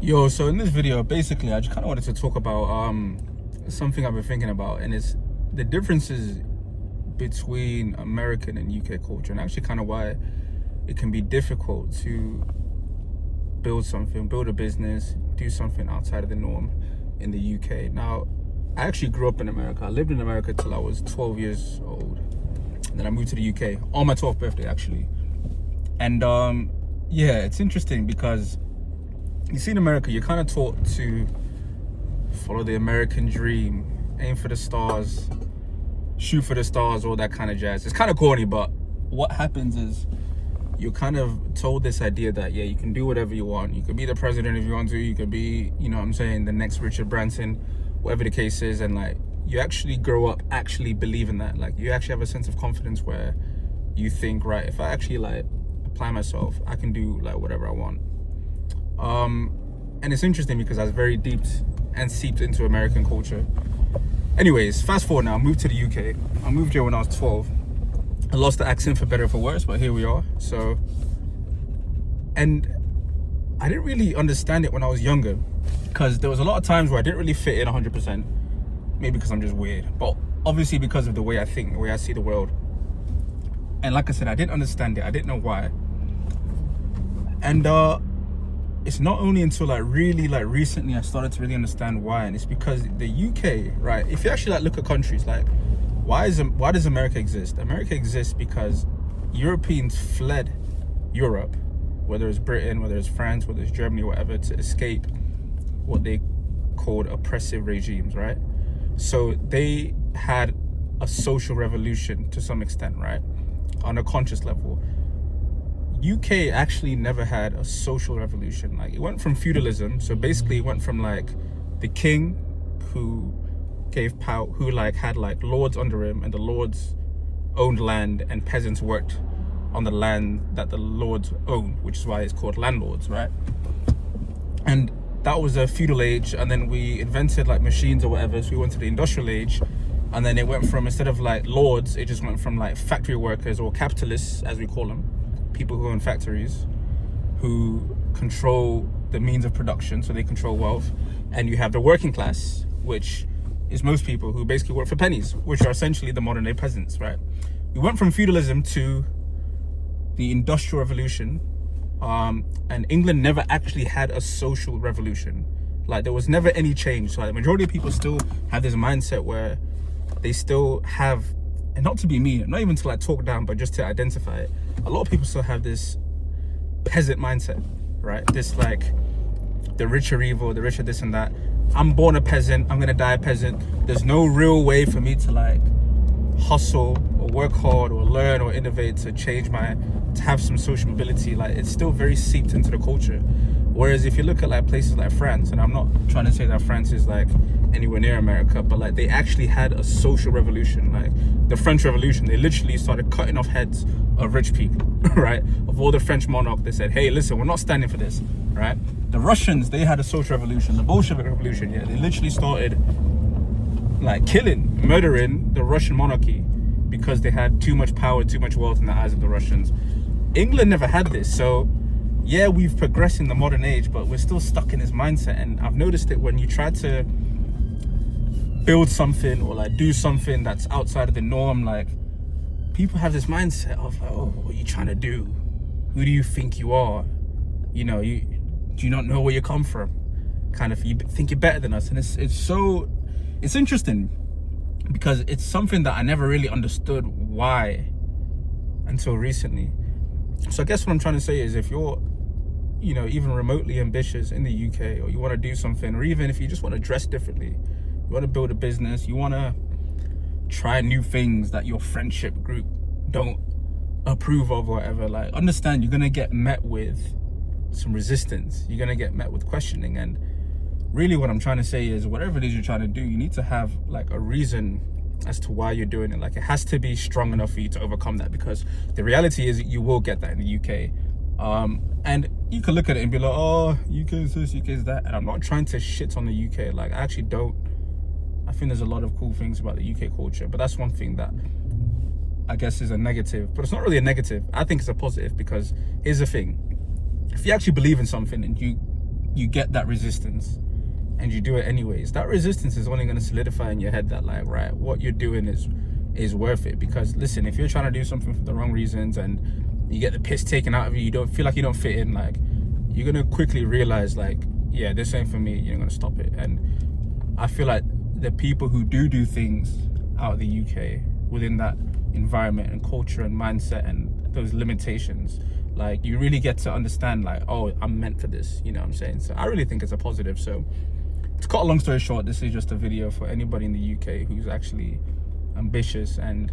Yo, so in this video, basically, I just kind of wanted to talk about something I've been thinking about, and it's the differences between American and UK culture, and actually kind of why it can be difficult to build a business, do something outside of the norm in the UK. Now, I actually grew up in America. I lived in America till I was 12 years old. And then I moved to the UK on my 12th birthday, actually. And yeah, it's interesting because you see in America, you're kind of taught to follow the American dream, aim for the stars, shoot for the stars, all that kind of jazz. It's kind of corny, but what happens is you're kind of told this idea that, yeah, you can do whatever you want. You could be the president if you want to. You could be, you know what I'm saying, the next Richard Branson, whatever the case is. And like, you actually grow up actually believing that. Like, you actually have a sense of confidence where you think, right, if I actually like apply myself, I can do like whatever I want. And it's interesting because I was very deep and seeped into American culture. Anyways, fast forward now, I moved to the UK. I moved here when I was 12. I lost the accent for better or for worse, but here we are. So, and I didn't really understand it when I was younger because there was a lot of times where I didn't really fit in 100%. Maybe because I'm just weird, but obviously because of the way I think, the way I see the world. And like I said, I didn't understand it. I didn't know why. And it's not only until really recently I started to really understand why. And it's because the UK, right? If you actually look at countries, like why does America exist? America exists because Europeans fled Europe, whether it's Britain, whether it's France, whether it's Germany, whatever, to escape what they called oppressive regimes, right? So they had a social revolution to some extent, right? On a conscious level. UK actually never had a social revolution. Like, it went from feudalism, so basically it went from like the king who gave power, who like had like lords under him, and the lords owned land and peasants worked on the land that the lords owned, which is why it's called landlords, right? And that was a feudal age, and then we invented like machines or whatever, so we went to the industrial age, and then it went from, instead of like lords, it just went from like factory workers, or capitalists as we call them, people who own factories, who control the means of production, so they control wealth. And you have the working class, which is most people who basically work for pennies, which are essentially the modern day peasants, right? We went from feudalism to the industrial revolution, and England never actually had a social revolution. Like, there was never any change. So like, the majority of people still have this mindset where they still have, and not to be mean, not even to like talk down, but just to identify it, a lot of people still have this peasant mindset, right? This like, the rich are evil, the rich are this and that. I'm born a peasant, I'm gonna die a peasant. There's no real way for me to like hustle or work hard or learn or innovate to change to have some social mobility. Like, it's still very seeped into the culture. Whereas if you look at like places like France, and I'm not trying to say that France is like anywhere near America, but like they actually had a social revolution. Like the French Revolution, they literally started cutting off heads of rich people, right? Of all the French monarchs, they said, hey, listen, we're not standing for this, right? The Russians, they had a social revolution, the Bolshevik Revolution, yeah, they literally started like killing, murdering the Russian monarchy because they had too much power, too much wealth in the eyes of the Russians. England never had this, so yeah, we've progressed in the modern age, but we're still stuck in this mindset. And I've noticed it when you try to build something or like do something that's outside of the norm, like people have this mindset of like, oh, what are you trying to do? Who do you think you are? You know, do you not know where you come from? Kind of, you think you're better than us. And it's interesting because it's something that I never really understood why until recently. So I guess what I'm trying to say is, if you're, you know, even remotely ambitious in the UK, or you want to do something, or even if you just want to dress differently, you want to build a business, you want to try new things that your friendship group don't approve of or whatever, like, understand you're going to get met with some resistance. You're going to get met with questioning. And really what I'm trying to say is, whatever it is you're trying to do, you need to have like a reason as to why you're doing it. Like, it has to be strong enough for you to overcome that, because the reality is you will get that in the UK. And you can look at it and be like, oh, UK is this, UK is that. And I'm not trying to shit on the UK. Like, I actually don't. I think there's a lot of cool things about the UK culture, but that's one thing that I guess is a negative. But it's not really a negative. I think it's a positive, because here's the thing. If you actually believe in something and you you get that resistance and you do it anyways, that resistance is only going to solidify in your head that, like, right, what you're doing is worth it. Because listen, if you're trying to do something for the wrong reasons and you get the piss taken out of you, you don't feel like you don't fit in, like, you're going to quickly realize, like, yeah, this ain't for me. You're going to stop it. And I feel like the people who do things out of the UK within that environment and culture and mindset and those limitations, like, you really get to understand, like, oh, I'm meant for this, you know what I'm saying? So I really think it's a positive. So to cut a long story short, this is just a video for anybody in the UK who's actually ambitious and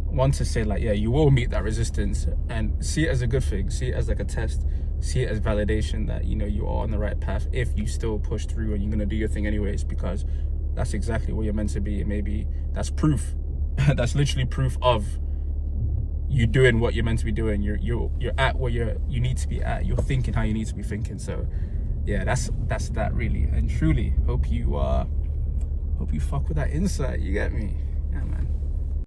wants to say, like, yeah, you will meet that resistance, and see it as a good thing, see it as like a test, see it as validation that, you know, you are on the right path if you still push through and you're gonna do your thing anyways, because that's exactly what you're meant to be. And maybe that's proof that's literally proof of you doing what you're meant to be doing. You're at where you need to be at. You're thinking how you need to be thinking. So yeah, that's that really. And truly hope you fuck with that insight. You get me? Yeah, man.